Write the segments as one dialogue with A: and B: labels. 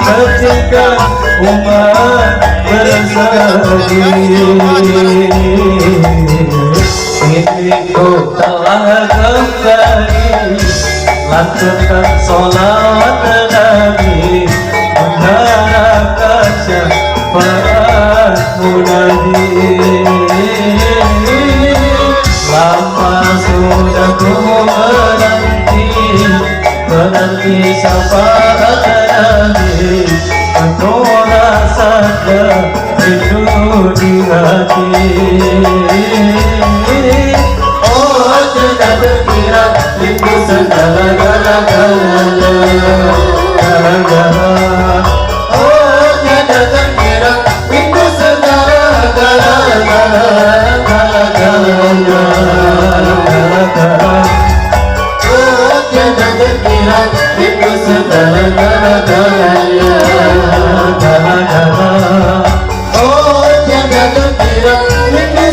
A: ketika umat bersedih. Hidupku telah kembali, lantunkan sholawat Nabi, mengharapkan syafaatmu Nabi. Lama sudah ku menanti syafaat Nabi, aku rasakan rindu di hati. Oh, tidak terkira rindu segala-galanya. Oh, tidak terkira rindu segala-galanya. Oh, tidak terkira rindu segala-galanya. Oh, tiada terkira rindu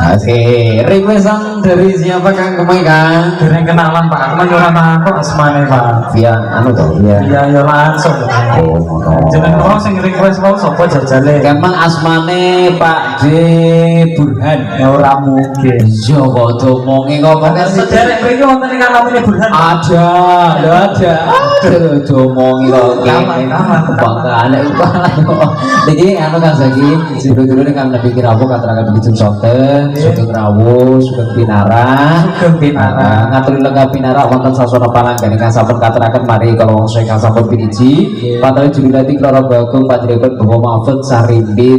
B: Oke, requestan dari siapa Kang Kemai Kang?
A: Kira kenalan Pak, aku nyuruh aku asmane Pak.
B: Via anu toh, via.
A: Iya ya langsung. Jeneng orang sing request mau sapa jajale?
B: Emang asmane Pak D Burhan.
A: Ya ora mungkin.
B: Iya kok domonge ngomongnya
A: Sederek mriki wonten ing alamane Burhan.
B: ada, ada. Aduh, domongi kok kene. Banggaan iki anu Kang Zaki, dulu-dulu Kang Nabi Kirawo kateraken bikin sonten, sugeng rawuh, sugeng pinara. Ngaturi lenggah pinara wonten sasana panangganing Kang sampun kateraken mari kalau wong sing sampun piniji. Patrih Julilati Kloro Bagong panjenengan Bawa Mahfud Sarimbi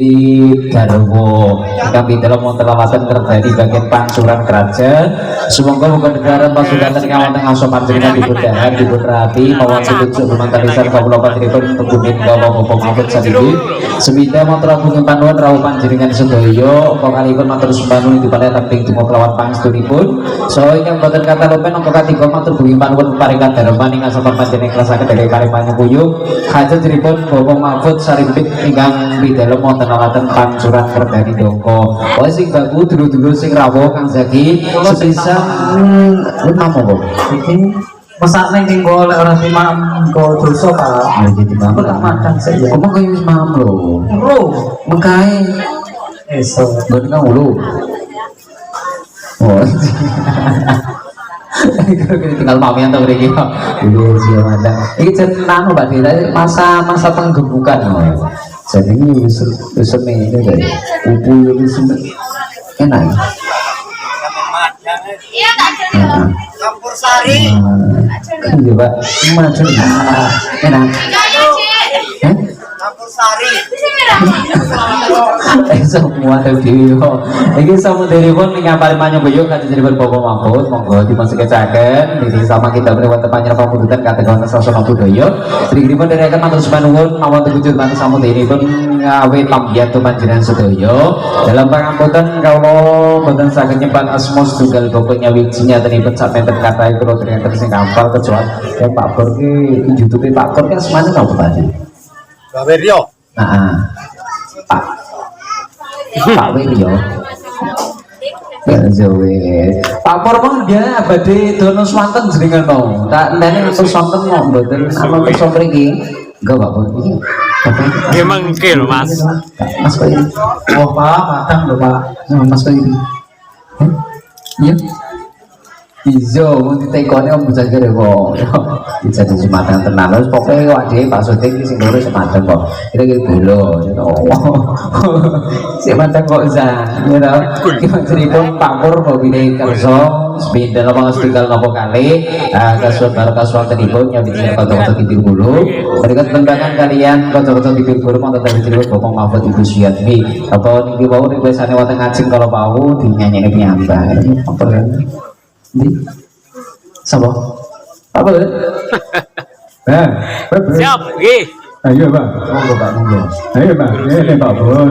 B: Garwo. Ingkang pindhala wonten lawatan ngrebani bagian pansuran kerajaan. Sumangga muga negara pasukan ingkang wonten ngaso panjenengan dipun dahar dipun rapi mawan setuju lumantar-isan kawula panjenengan tegunin Bawa Mahfud Sarimbi. Semida matur agung panuwun rawuh panjenengan sedaya uga kalipun matur sumbangun dipun teping timo kelawan pangestunipun. Saha ingkang boten kata lopen angka katiga matur bumi panuwun paringan dhareman ing asapan panjenengan klasaken dari kare panyuwuyung hajatipun Bawa Mahfud Sarimbi ingkang pindhalem wonten lawatan pancuran kerdani dongko. Wae sing baku dulu-dulu sing rawuh Kang Zaki sepisan napa kok
A: Iki mesak ning tinggo lek ora timam engko dosa Pak.
B: ya jadi
A: Aku tak
B: mama
A: madang sik ya.
B: ngomong kaya wis mam lho
A: Lho,
B: mengkae
A: esuk.
B: mboten kang lho oh tinggal mami yang tahu ini dulu sih ada ini cerita Mbak Dira masa penggebukan jadi ini usut ini deh upu ini enak
C: Iya tak jadi
D: Campur sari.
B: kan juga macam enak
D: Campur sari.
B: semua video ini sama dari pun ngapal banyak beliau kata jadi berbohong Mahfud monggo dimasukkan ini sama kita berbuat tepatnya pembudutan kata kawan sosok budaya sedikit pun dari akan mantul sepanuhun mawon tujuh mantul sama ini pun ngawe tambiat tuh panjenengan sedaya dalam pengamputan kalau boten saged nyebat asmos tunggal pokoknya wijinya tadi pun sampai terkata itu ternyata sing gampang kecuali yang Pak Bor ki YouTube Pak Bor kan semuanya tahu tadi
D: Gawe Rio.
B: nah Pak Wiryo Pak Purwong dia badhe dono swanten jenengan mau tak ndene untuk swanten mau mboten ana untuk mriki enggak Pak Pur iki
E: Dia mengkil Mas.
B: Mas kok ini
A: Oh Pak, madang lho Pak.
B: Mas kok ini iya iso mau ditekone om bocah kere kok jadi Sumatera tenan terus pokoknya kok dhewe Pak Sotik iki sing loro Sumatera kok kira-kira bolo Sumatera kok za ya to iki cerita Pak Pur bobine kerso sepeda lama tinggal nopo kali kasual baru kasual tenipun yang bikin kota-kota tidur bulu berikan tembakan kalian kota-kota tidur bulu mau tetap cerita Bapak Mahfud Ibu Suyatmi apa niki wau nek biasane wonten ngajeng kalau mau dinyanyi piyambak apa di sapa apa
E: Siap, nggih.
B: ayo Pak monggo Pak monggo ayo Pak ini Pak Pur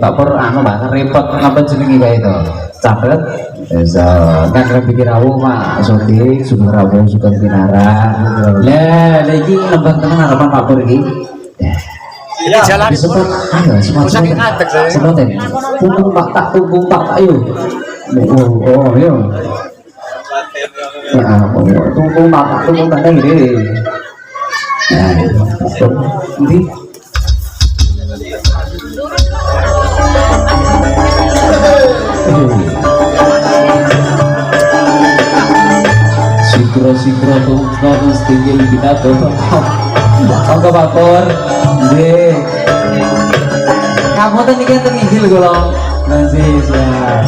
B: Pak Pur anu Pak repot ngapa jenenge kae to catet bisa kan pikir aku Pak Sotik sugeng rawuh sugeng pinara lah iki lembang tenan harapan Pak Pur iki
D: Ini jalan
B: Disebut, ayo,
D: saking adek saya.
B: sebutin. Tunggung pak tak, ayo. Oh, ayo. Ya, tunggung pak tak ini. Nah, ini. Sikro tungkol setinggi binato. Monggo Pak Pur. Nggih. Kamu ten iki ten Injil kula. Nggih, siap.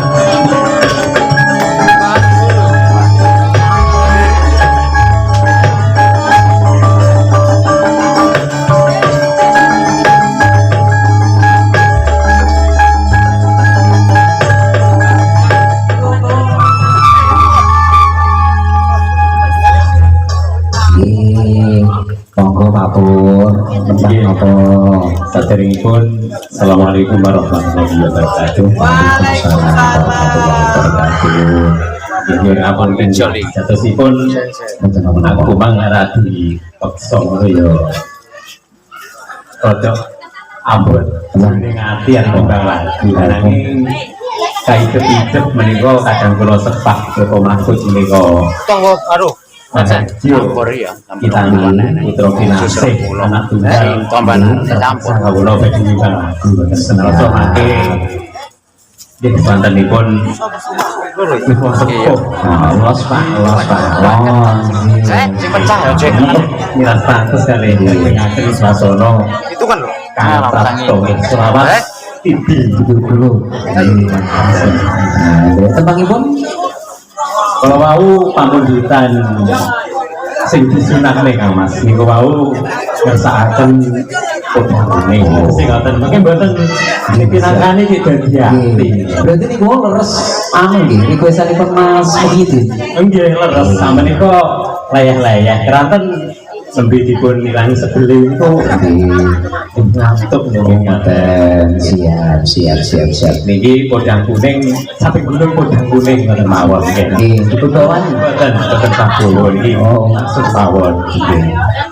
B: Monggo Pak Pur, tentang apa?
C: Saderengipun Assalamualaikum warahmatullahi wabarakatuh. Waalaikumsalam warahmatullahi wabarakatuh. Nggih ngapunten jatosipun aku mangarah di peksa ngono ya. Rada ambon ning ati kembang lagi. Nanging kaidep-idep menika kadang kula sepak kok mahfud menika.
D: tonggo aduh
C: Korea kita ini putra kinasih anak tunggal
E: Tombanan tercampur.
C: kawula badhe nyuwun senasa mangke nggih wontenipun wis sepuh
B: Los Pak.
D: si pecah ya cek
C: miras pantes kali ngaten swasana
D: itu kan loh
C: kanthi selawat tibi
B: Dulu. Tentangipun
C: kalau wau pamundhutan sing disunahne Kang Mas niku wau ngersakaken podhane sing ngoten mungkin mboten pinangkane iki dadi ati
B: berarti nih gue leres anu nggih requestanipun Mas Muhyiddin.
C: nggih leres samenika layah-layah keranten nembe dipun ilangi sebele itu ngantuk nggih ngaten
B: Siap.
C: niki podang kuning sampai gunung podang kuning ngoten mawon nggih
B: Nggih, dipunbawan.
C: boten sampun iki maksud mawon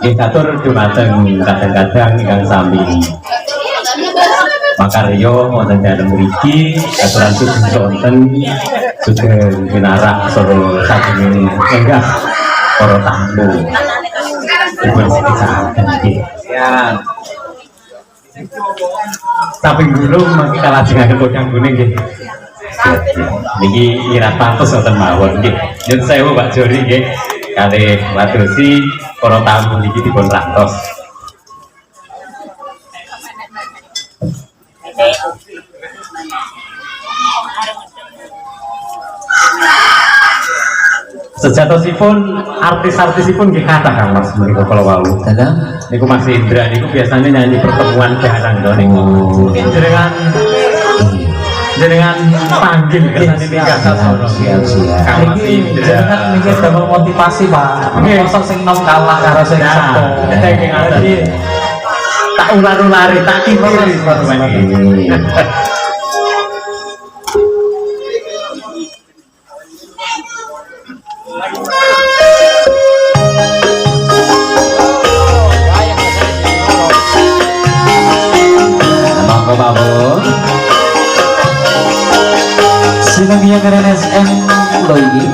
C: nggih katur dumateng kadang-kadang ingkang sami makarya wonten dalem mriki katuran sugeng sonten sugeng pinarak saha saking enggah para tamu dipun sekaten nggih ya samping gunung mangke kalajengaken podang kuning nggih niki nyirat pantes wonten mawon nggih nyuwun sewu Pak Jori nggih kalih madosi para tamu niki dipun rantos sejatosipun artis-artisipun nggih kathah Kang Mas menika kala wau
B: Dalam
C: niku Mas Indra niku biasanya nyanyi pertemuan jarang to niku mungkin jenengan panggil kesane tinggal sasono
B: siap.
C: Kang Mas
A: Iki
C: Indra
A: jenengan mikir damel motivasi Pak.
C: Nggih.
A: Mosok sing nom kalah karo sing sepo.
C: Nggih ngaten. Tak ular-ulari tak kipiri
B: Monggo Pak Pur. Sinamia keren SM lho iki.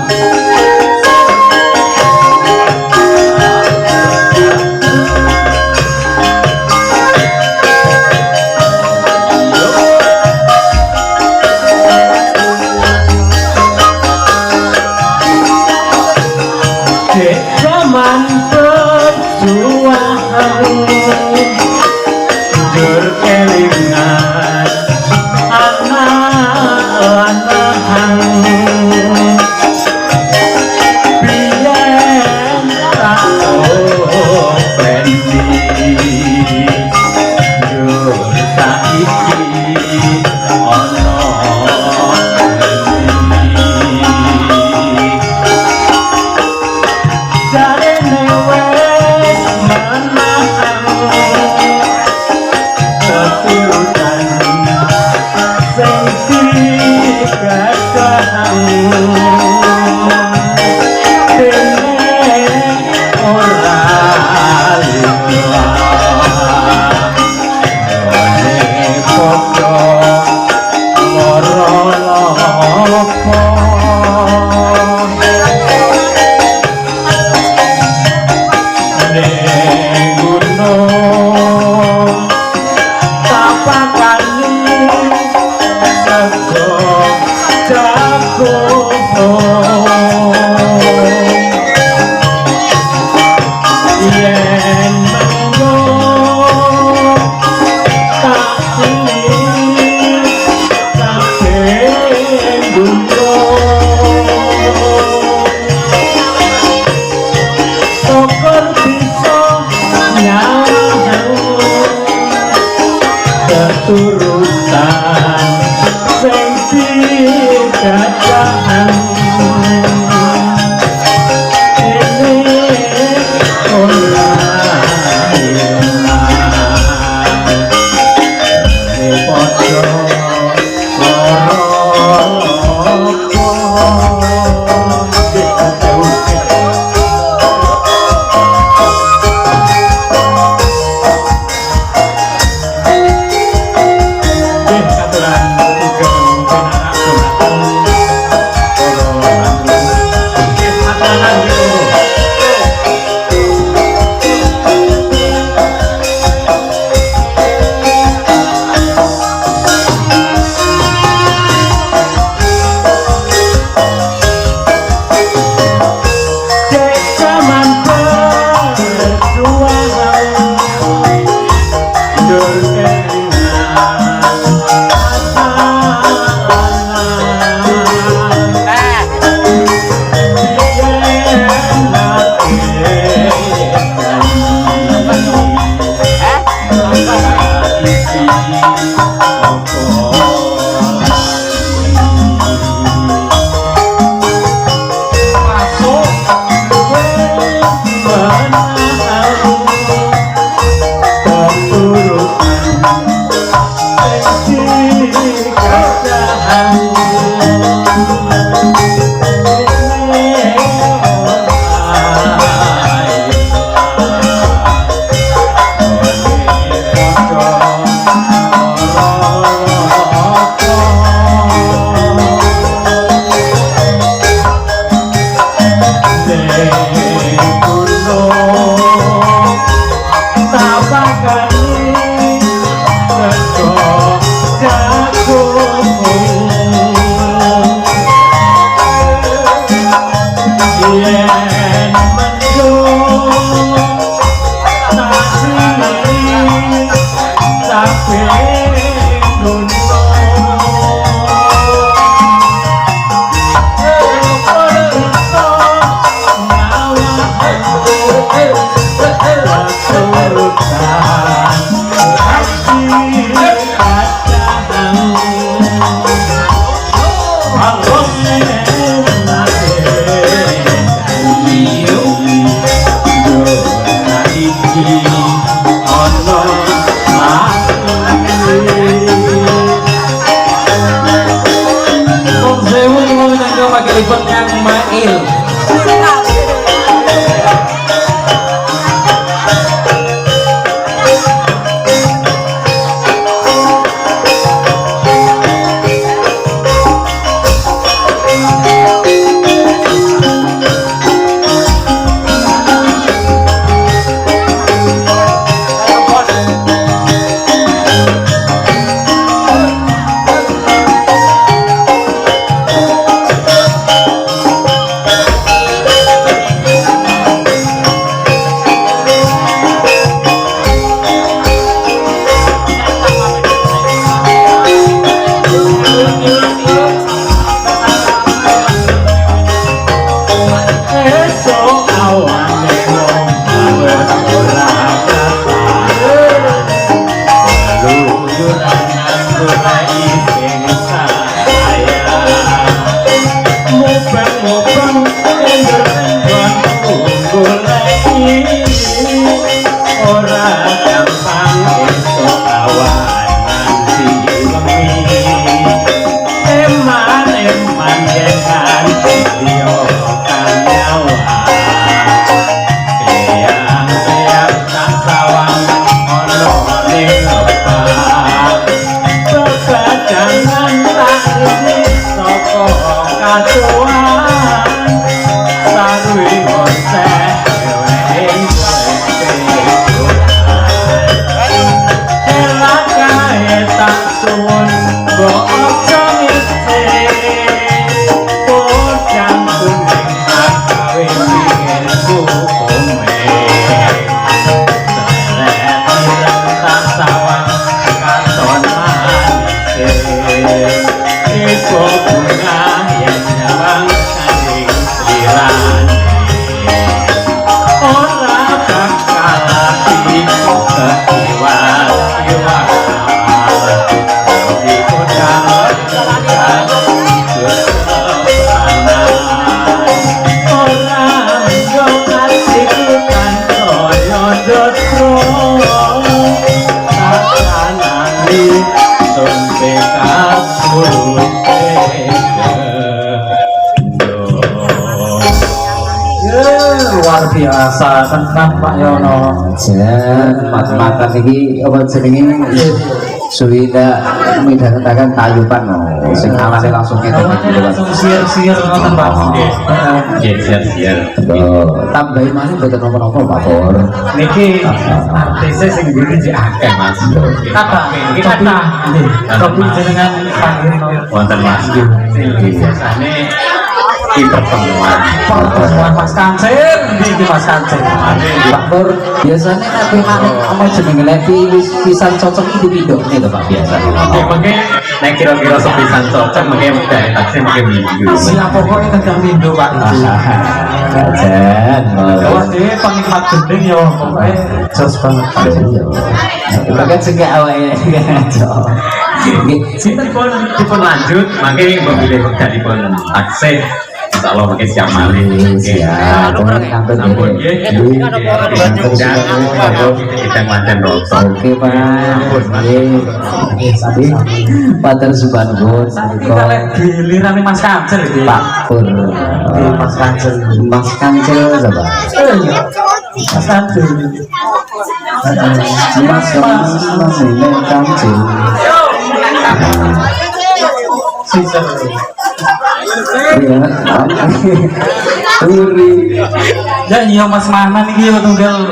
C: keturutan sing dikatakan ini ora ini podo
A: Luar biasa tenan Pak Yono.
B: Jan mat-matan iki apa jenenge suwida midhangetaken tayupan sing awale langsung ketok
A: Langsung siar-siar ngoten Pak.
C: Nggih, siap-siap.
B: tambahin malih mboten napa-napa Pak Pur.
A: Niki
C: Artisnya sing diri sih akeh Mas.
A: kata nggih. Kopi jenengan panggil
C: Wonten Mas. Sing biasane di pertemuan.
A: pertemuan Mas Kancil iki Mas Kancil.
B: Pak Pur biasanya nek manek apa jenenge lek pisan cocok iki dipindhokne to Pak biasane.
C: Oke, mungkin nek kira-kira sepisan cocok mungkin udah taksi mungkin minggu.
A: Siap pokoknya kedang mindo Pak.
B: Jan.
A: Kalau dia pengikmat gending ya pokoknya jos banget.
B: Kita kan juga awalnya
C: Sinten dipun lanjut, mangke memilih wekdalipun taksih. Insyaallah mungkin siap malih.
B: siap
C: Ampun nggih. Kita manten rasa.
B: oke Pak Pater Subhanallah
A: Kita lihat giliran Mas Kancil iki.
B: Pak Pur
A: Mas Kancil.
B: Mas Kancil siapa?
A: Mas Kancil.
B: Mas ini Kancil
A: Sisa.
B: iya Uri
A: Ya iya Mas Manan iki yo tunggal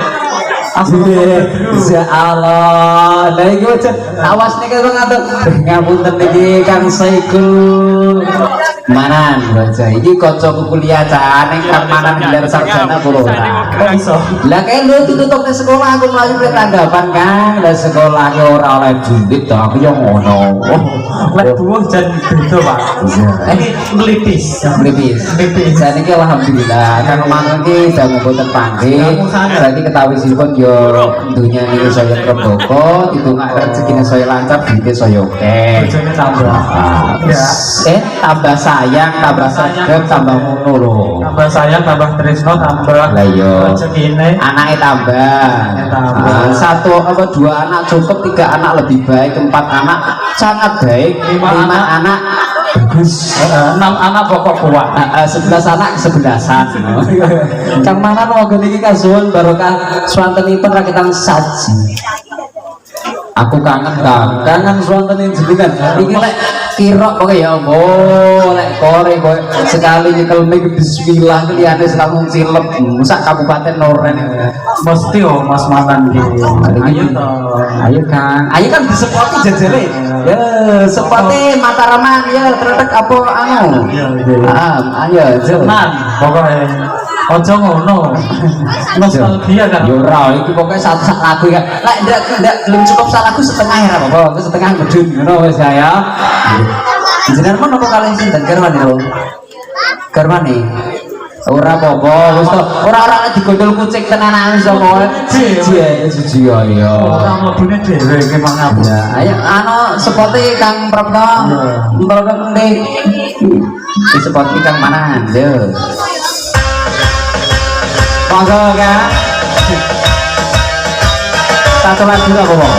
B: Ya Allah, lah iki aja awas nih kalau ngatur ngapunten niki Kang Saikul Manan baca iki kanca kuliah cahane Kang Manan gelar sarjana kula ora.
A: kok iso.
B: Lah kae lu ditutup ke sekolah aku mlayu ke tanggapan Kang, lah sekolahnya ora oleh duit to aku yo ngono.
A: Lek duwuh jan beda Pak. Ini melipis.
B: Melipis. Jadi ki alhamdulillah Kang Manan iki dangu boten panggih. Berarti ketawisipun yo dunia ini saya keboko, ditungak rezekine saya lancar, duitnya saya oke.
A: Bojone tambah. Ya.
B: Tambah sayang, tambah sregep, tambah ngono lho.
A: Tambah sayang, tambah tresno, tambah
B: Lah iya.
A: rezekine.
B: Anaknya tambah.
A: Tambah.
B: Satu apa dua anak cukup, 3 anak lebih baik, 4 anak sangat baik, 5 anak bagus.
A: 6 anak pokok kuat.
B: 11 anak 11-an. Kang Manan mau niki kasuwun barokah swantenipun rakitan saji. Aku kangen Kang, kangen swanten jenengan. Iki lek kirok pokoke ya Allah, lek kore kowe sekali nyekel mik bismillah liyane langsung silep sak kabupaten Noren.
A: Mesti oh Mas Manan iki. Ayo to.
B: Ayo Kang, ayo kan disepoti jajare. Ya, sepoti Mataraman ya tretek apa anu. Ayo,
A: Tenan pokoknya. Ojo ngono. Nostalgia kan.
B: Yo ora, iki pokoke satu lagu ya. Lek ndak belum cukup sak lagu setengah ya apa? Aku setengah medun ngono wis ya. Jenengan men apa kalih sinten garwane lho? Garwane. Ora apa-apa, wis to. Ora digondol kucing tenanan sapa. Siji ya.
A: Ora mlebune dhewe iki mangap.
B: Ya, ayo anu sepote Kang Prapto. Mbok ndek. Di sepote Kang Manan, yo. Monggo Kang. Satu lagu apa, Bang?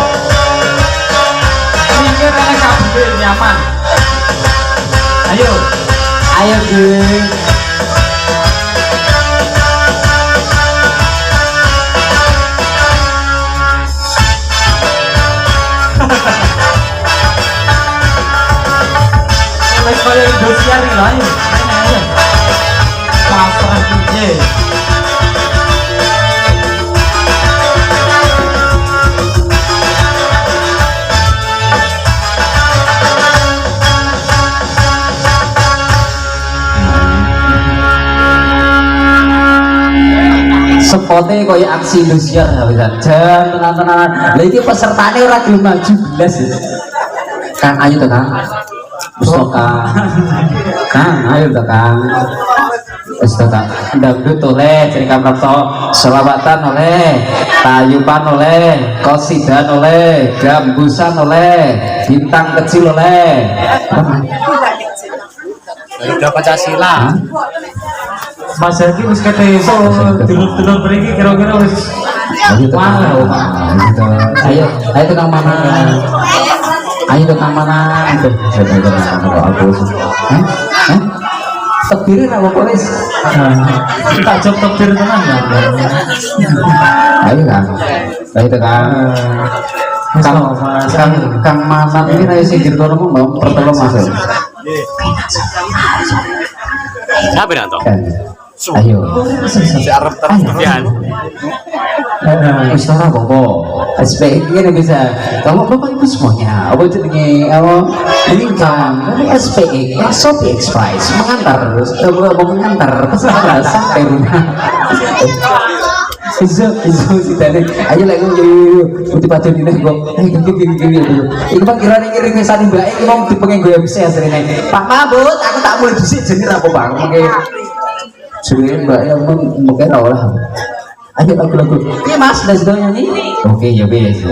A: Mikir ana kabeh nyaman. Ayo.
B: Ayo, Gung.
A: Wis koyo Indosiar iki lho ayo. Ayo. Pasrah iki.
B: Sepote kaya aksi Indosiar bisa jan tenan-tenan. Lah iki pesertane ora gelem maju belas. Kang ayo to Kang. Pustoka. Kang ayo to Kang. Wis to Kang. Dangdut oleh cerita Prapto, selawatan oleh, tayupan oleh, kosidan oleh, gambusan oleh, bintang kecil oleh.
D: Udah Pancasila.
A: Mas Zaki wis kete iso dulur-dulur mriki kira-kira wis
B: Ayo to Kang.
A: wow.
B: Ayo to Kang Mama. Ayo ke mana? Itu kalau aku. Tebirin apa polis?
A: Tak jok tebir tenan ya.
B: Ayo kan. Ayo tekan. Kang Mamat ini ayo singgir kono mau pertolong masuk.
E: Siapa yang tahu?
B: Ayo.
E: Yan.
B: Ustara Bobo, SPI ini bisa. Kalau bapak ibu semuanya, apa itu ini? Apa lingkang? SPI, Shopee Express mengantar, mengantar pesanan sampai rumah. Iso si tadi. Ayo lagi yuk, putih padu di nego. Gini. Iku pak kira ngiring kesan mbak. Iku mau dipengen gue bisa aslinya. Pak Mabut, aku tak boleh disik jenis apa bang? Mungkin sebenarnya mbak yang mungkin lah. Ayo lagu-lagu. Iya mas, udah sudah nyanyi. Oke ya bis.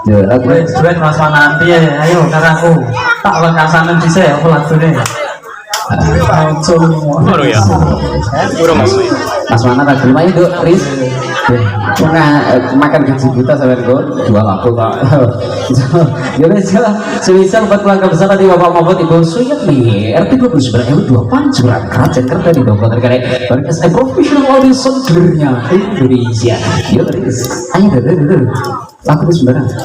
B: Ya lagu.
A: Duet Mas Mananti ya. Ayo karena aku tak lengkasanan bisa ya aku lagunya.
E: Baru ya. Baru masuk.
B: Mas mana tak terima itu, Riz. Makan gaji buta sampai itu jual aku tak. Ya wes lah. Semisal buat keluarga besar tadi bapak mabot ibu suyat nih. RT 29 dua pancuran kerajaan kerja di Bogor terkait SM professional audio soundclearnya Indonesia. Yo Riz. Ayo deh. Lagu itu sebenarnya.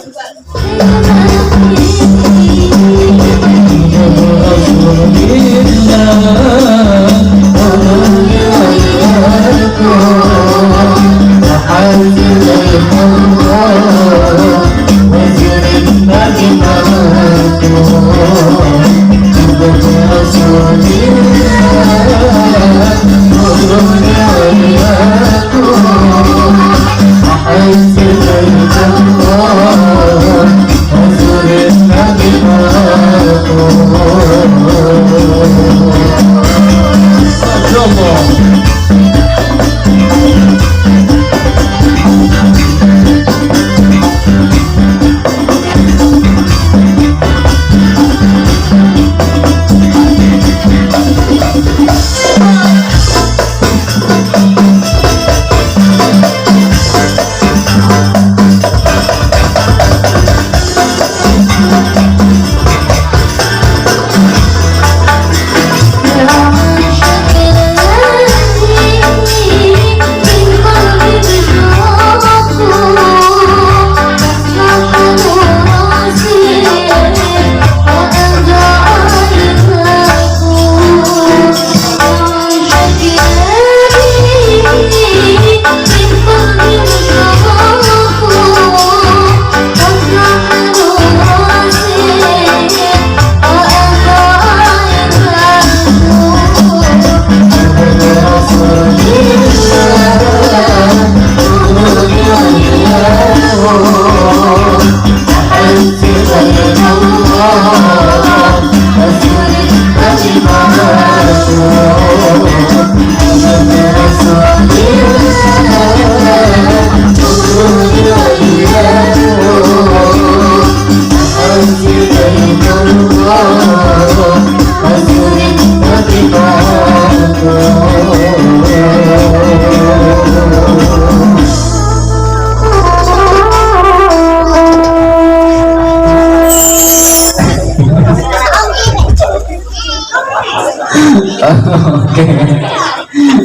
B: Oke.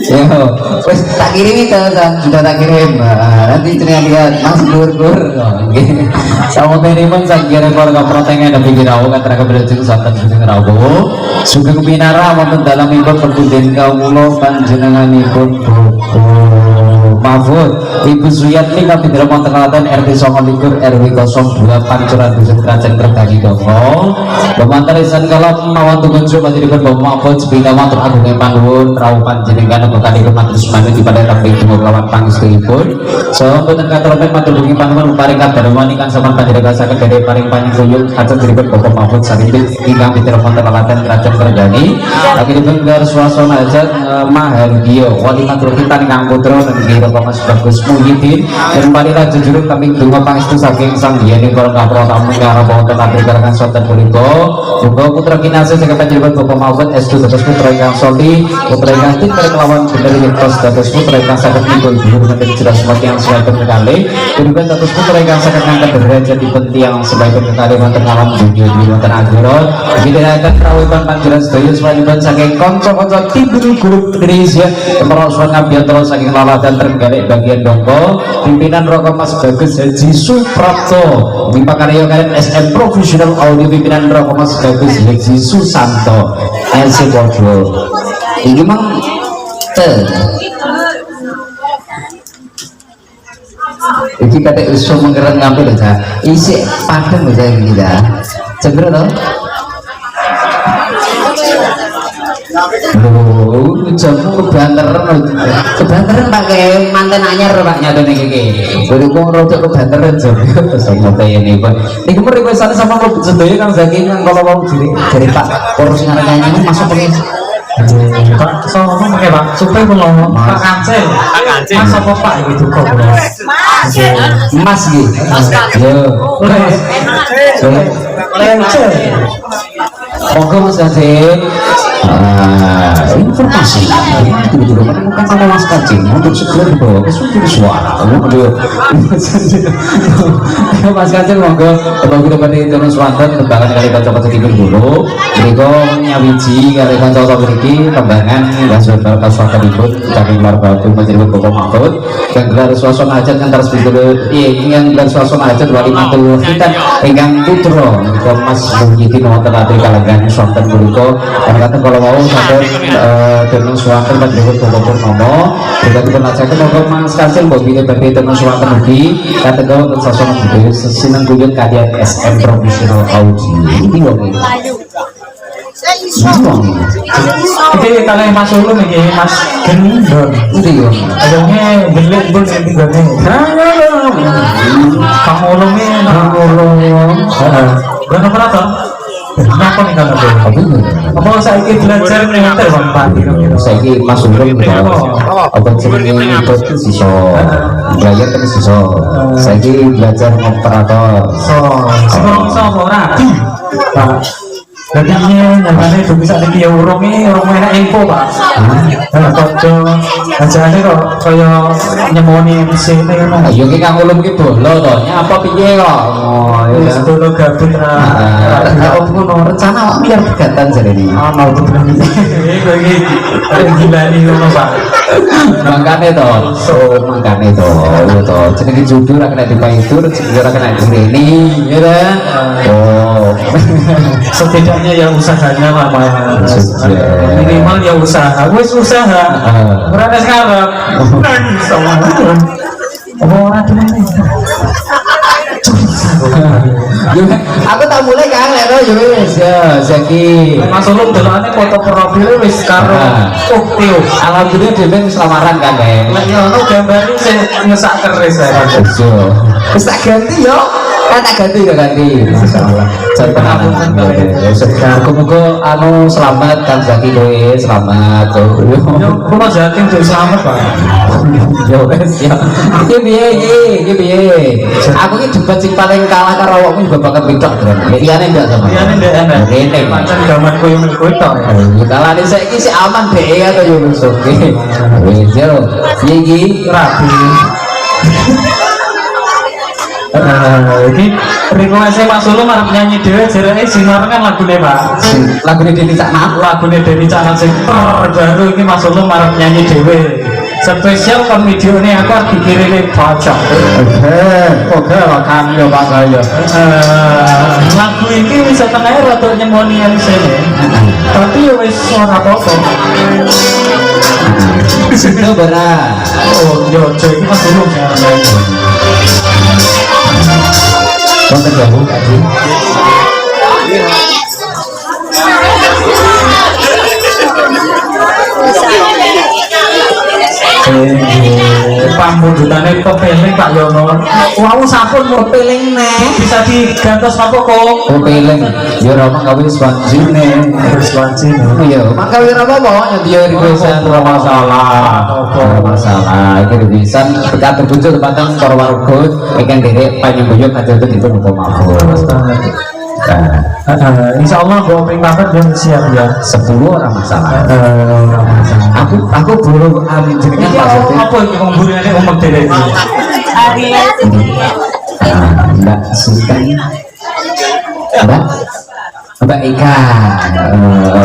B: Yo, wes tak kirim itu, sudah tak kirim. Nanti cerita lihat Mas Gur. Oke. Sama teman saya kira keluarga protengan dan pikir aku kata mereka berjumpa satan sugeng rawu. Sugeng pinara wonten dalam ikut perkunden kawula panjenenganipun buku. Mahfud, Ibu Suyatni Kapitra Montelatan RT 29 RW 02 Pancuran Dusun Kerajaan Terbagi Dongo. Pemantar isan kalau mawon tugun coba dirikan Bapak Mahfud sepeda motor agung panduun rawu panjenengan anggota di rumah terus mandi di pada kambing tunggu lawan pangestuipun. So boten katoropen matur dugi pangawan paring kabar wanikan saman panjenengan saged badhe paring panyuwun ajeng dirikan Bapak Mahfud sarintil ingkang Kapitra Montelatan Kerajaan Kerjani. Akhiripun gar swasana ajeng Mahargio wali matur kita ingkang putra nggih Bapak Mas Bagus Muhyiddin dan marilah jujur kami donga pangestu saking sang hyang para kapro tamu karo wonten abri kalangan sonten punika muga putra kinasih saking panjenengan Bapak Mahfud estu dados putra ingkang soli putra ingkang tindak kelawan bener yentos dados putra ingkang saged nimbul dhuwur menten jelas yang suweten kekali kemudian dados putra ingkang saged ngangkat derajatipun tiyang sebaikipun kekali wonten alam dunya wonten akhirat bidhaaken rawuhan panjenengan sedaya sawanipun saking kanca-kanca tim grup Indonesia merosot ngabiyantara saking laladan Trenggalek bagian Dongko pimpinan Roko Mas Bagus Haji Suprapto Mimpa karya kalian SM Professional Audio pimpinan Roko Mas Bagus Haji Susanto LC Podo ini mang ini kata usul menggerak ngambil aja isi padang aja ini dah cenderung loh jamu kebanteran pakai mantan anyar pak nyata nih kiki berhubung rotok kebanteran jamu sama kayak ini pak ini kemarin pesannya sama lo sedaya kang Zaki kalau mau dari Pak Porus ngarangnya ini masuk pakai Pak sama pakai Pak supaya belum Pak Kancil mas apa Pak gitu kok Mas gitu Oke Mas Kancil informasi ini juga menemukan sama Mas Kancil untuk segera dibawa ke sumber suara Mas Kancil monggo bagi kepada Indonesia Swanten kembangan kali kacamata tidur dulu mereka nyawiji kali kacamata beriki kembangan gasur bakal Swanten ikut kami keluarga itu menjadi Bapak Mahfud yang gelar suasana hajat antara sebetulnya yang gelar suasana hajat wali mantul kita ingkang putro Mas Muhyiddin wonten ati kalangan Swanten punika kata kalau mau sampai Denung Swanten menjadi Bapak Purnomo berarti penajakan monggo Mas Kancil mbok badhe Denung Swanten ugi kata untuk suasana budaya seneng guyon kalian SM Professional Audio ini wong ini kalau Mas Ulum ini Mas Gendon itu ya adanya gelet pun yang tiganya kamu Ulumnya berapa berapa kenapa nih kalau apa saya belajar nih hotel bang Pak saya Mas Ulum apa jenis itu sisa belajar kan sisa saya belajar operator sama orang jadinya nyatanya itu bisa di orang enak info Pak kocok ajaannya kok kaya nyemoni MC ini kan ayo kita ngulum ke bolo toh apa piye kok ya bolo gabut rencana biar begatan jadi ini mau tuh ini gila ini Pak makanya toh makanya toh jadi judul akan ada paitur judul akan ada ini ya kan oh setidaknya ya usahanya lah minimal ya usaha wes usaha berada sekarang sama orang ini aku tak mulai kan lero wis ya Zaki Mas Ulum delokane foto profile wis karo Tio alhamdulillah dhewe wis lamaran kan Bang lek ngono gambare sing ngesak keris ae wis tak ganti yo tak ganti masalah muga-muga anu selamat kan Zaki kowe selamat yo kulo Zaki tuh selamat Pak yo wis ya iki piye aku iki debat sing paling kalah karo awakmu juga bakal bedok liyane ndak sama liyane ndak rene pancen gaman koyo kowe tok kalane saiki sik aman dhek atau yo wis oke wis yo iki rapi ini request Mas Ulum arep nyanyi dhewe jerene sinar kan lagune Pak lagune Deni Caknan sing terbaru iki Mas Ulum arep nyanyi dhewe spesial kon videone aku arep dikirimi bocah oke kan yo Pak saya lagu iki wis setengah rada nyemoni sene tapi yo wis ora apa-apa itu berat oh yo cuy iki Mas Ulum ya konten jauh kaji
A: pamundutane kepeling Pak Yono.
B: Wau sampun mau peling nih.
A: Bisa digantos apa kok?
B: Oh peling. Ya ora manggawe swanjine.
A: Terus wancin.
B: Iya, manggawe ora apa-apa. Ya requestan ora masalah. Ora masalah. Iki requestan dekat terbujuk tepatang para warga ingkang derek panyembuyung kados dipun muga mawon.
A: Insya Allah bawa peringatan yang siap ya.
B: 10 orang masalah. Aku burung amin jenengan
A: Ini
B: maksudnya.
A: apa ini pemburuannya ngomong dari itu?
B: Mbak Sultan, Mbak Ika,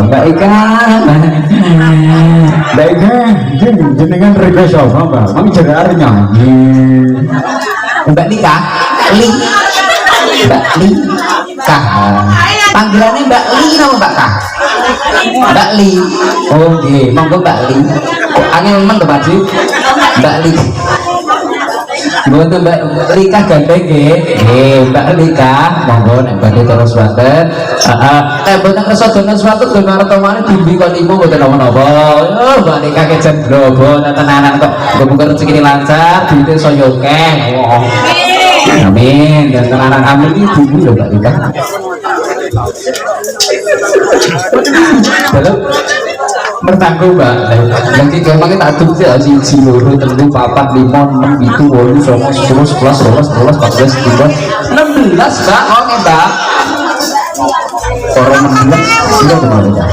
B: Mbak Ika, Mbak Ika, jenengan request apa Mbak? Mami jadi nyanyi. Mbak Nika, Mbak Lika, panggilannya Mbak Li nama Mbak Kah? Mbak Li. Oh iya, monggo Mbak Li. Angin men Mbak Ji. Mbak Li. Mboten Mbak Lika gandeng nggih. Mbak Lika, monggo nek badhe terus wonten. Mboten kersa donan suatu donan retomane dimbi kon ibu mboten napa-napa. Oh, Mbak Lika kejen blobo tenanan kok. Muga rezekine lancar, duwite saya akeh. Amin. Dan tenanan amin iki dimbi lho Mbak Lika. Halo. Mertangku Mbak, lagi gampangnya tak tulis ya siji loro telu papat 5 6 7 8 9 10 11 12 13 14 15 16 Mbak, oke Mbak. Orang 16 sudah benar ya.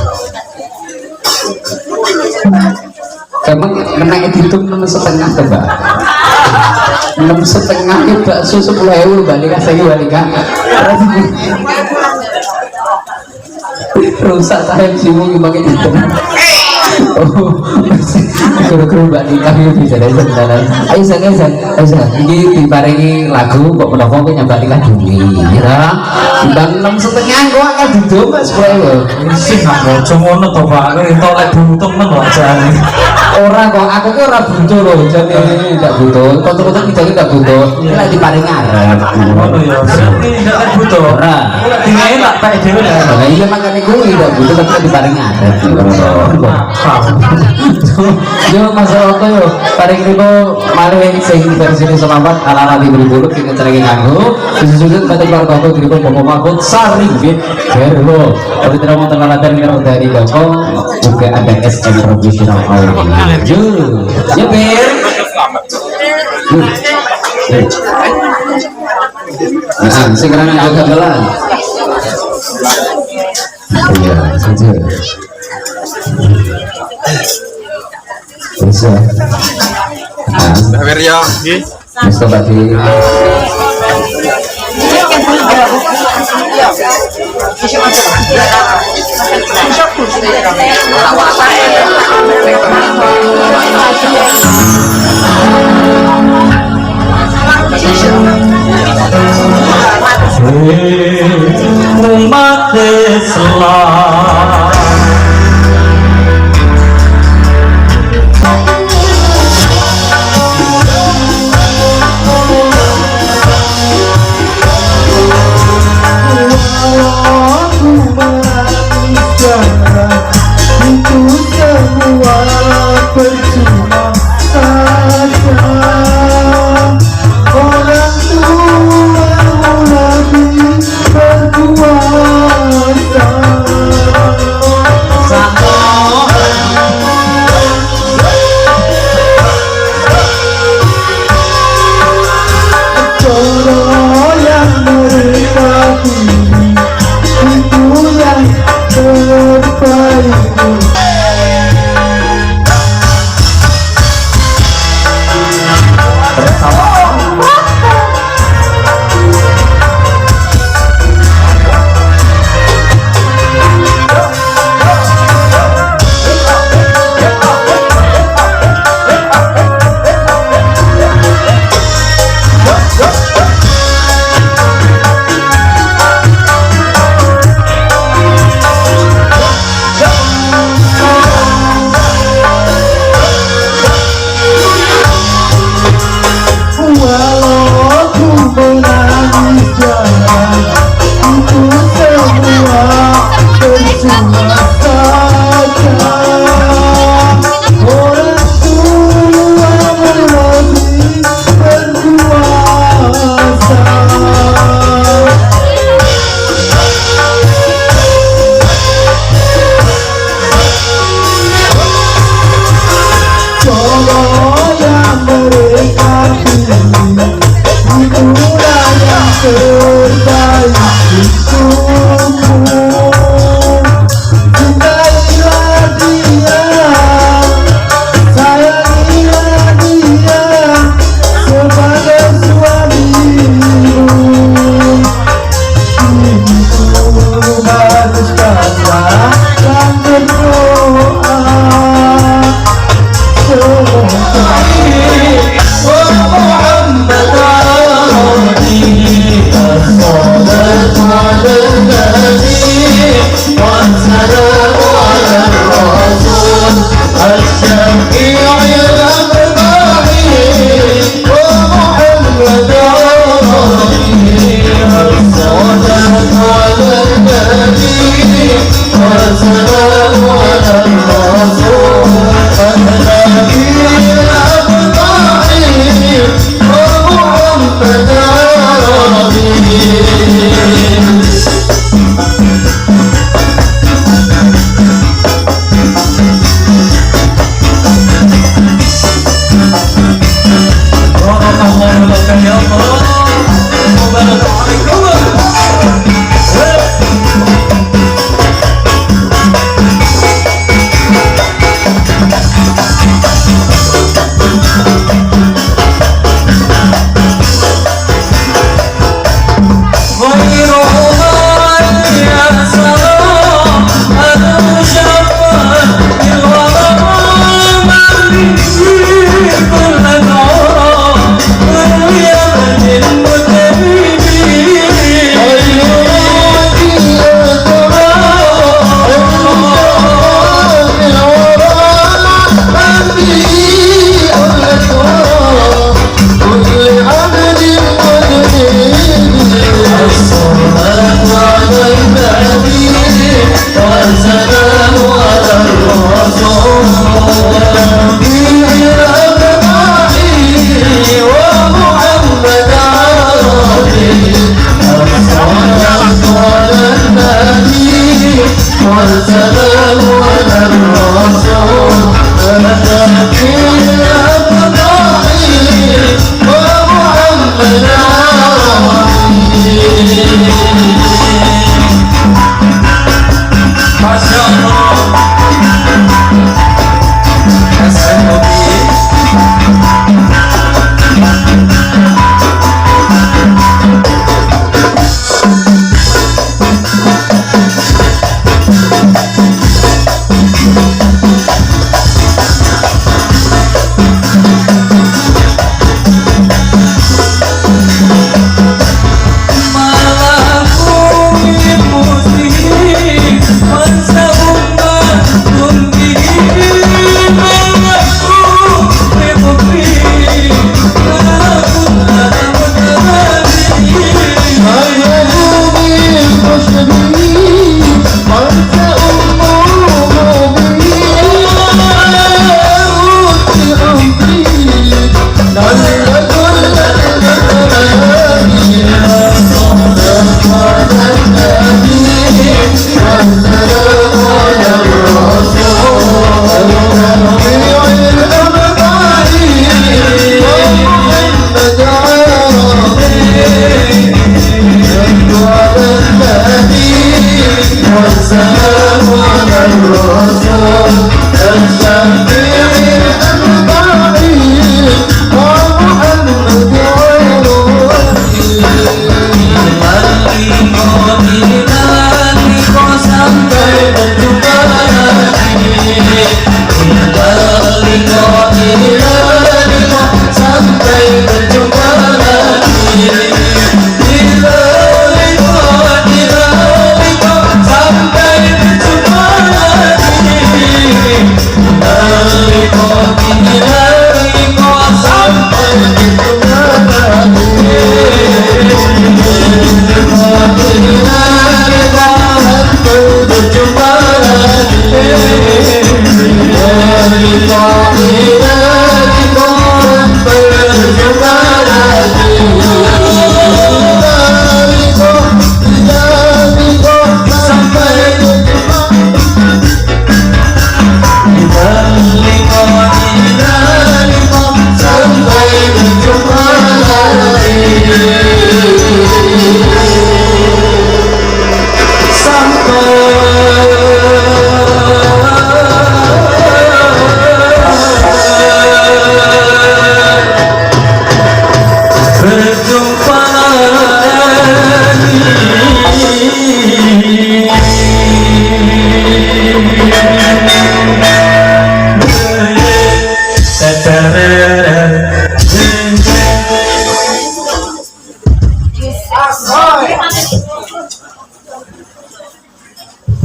B: Emang kena dihitung 6,5 tuh Mbak. 6,5 ya bakso 10.000 Mbak Lika saya Mbak Lika. Rusak saya simu gimana gitu. Oh, kru-kru Mbak Lika bisa dari sana. Ayo sang, ini diparingi lagu kok menapa kok Mbak Lika dulu. Ya, bang 6,5 kok akan dicoba supaya
A: Sing nggak cuma ngono toh Pak, itu oleh buntung nang aja.
B: orang kok aku ki ora butuh loh, jadi tidak butuh. Foto-foto kita tidak butuh. Ini lagi paling ngarep.
A: Oh ya, berarti tidak butuh.
B: Ora.
A: Tinggalin lah Pak Dewi ya.
B: Nah, iya makanya gue tidak butuh tapi lagi paling ngarep. Yo masalah apa yo? Paling ribu maling sing versi ini selamat ala-ala di bulu kita cari nganggo. Susu-susu pada keluarga aku di pokok sari gitu. Hero. Kalau tidak mau tengah latihan dari Gapong juga ada SM profesional audio. Ya Bir. Nah, sekarang agak gamelan. Iya, saja. Bisa.
E: Nah, ya.
B: Bisa tadi.
A: Umat Islam. Berkuasa والسلام على الرسول النبي الأبطال ومحمد عربي. بارك الله لك يا الله وبارك عليكم.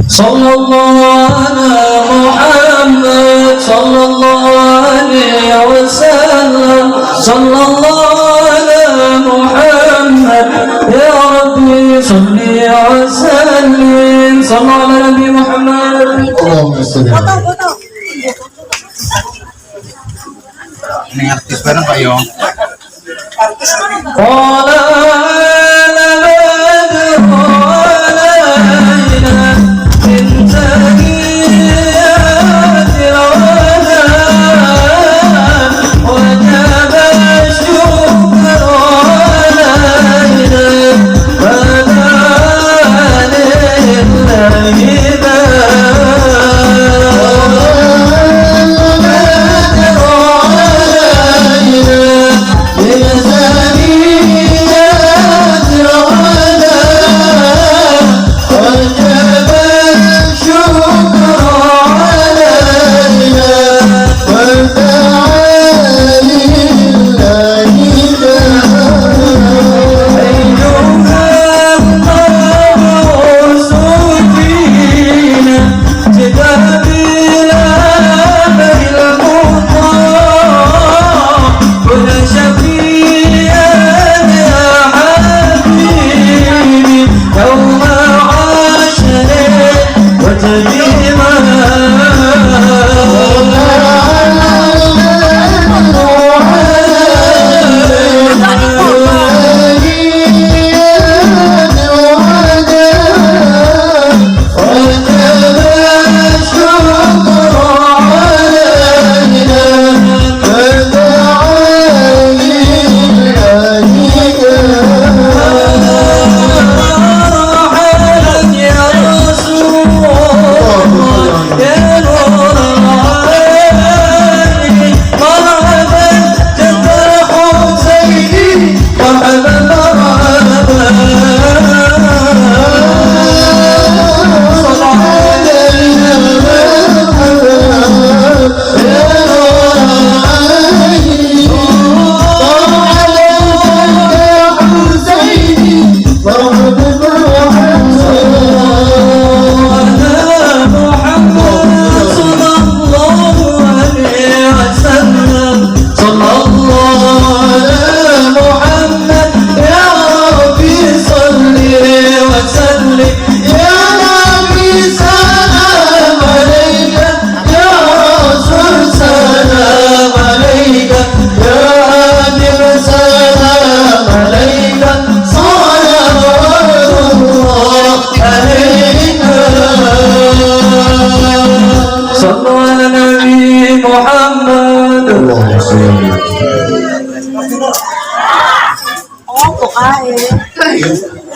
A: صلى الله على محمد صلى الله عليه وسلم صلى الله على محمد يا ربي صل وسلم
B: وسلم صلى على نبي محمد.
D: Allahumma sholli ini artis bareng Pak Yo.
B: قال لبدر علينا من تهيئات العالم وجب الشكر علينا فلا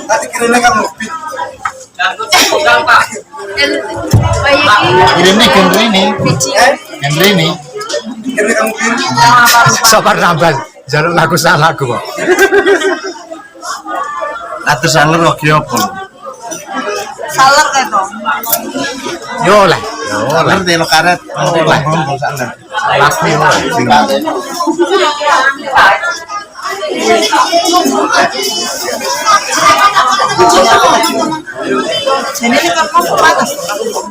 D: Tadi kirimnya kan mobil. Kirimnya genre ini. Genre ini. Kirimnya kan mobil. Sabar nambah. Jalur lagu salah lagu kok. Atur salah kok apa?
F: Salah kan dong.
D: Yo lah. Yo lah. Ngerti lo karet. Lah ngomong salah. Pasti lo.
F: Jadi ini kan mau panas.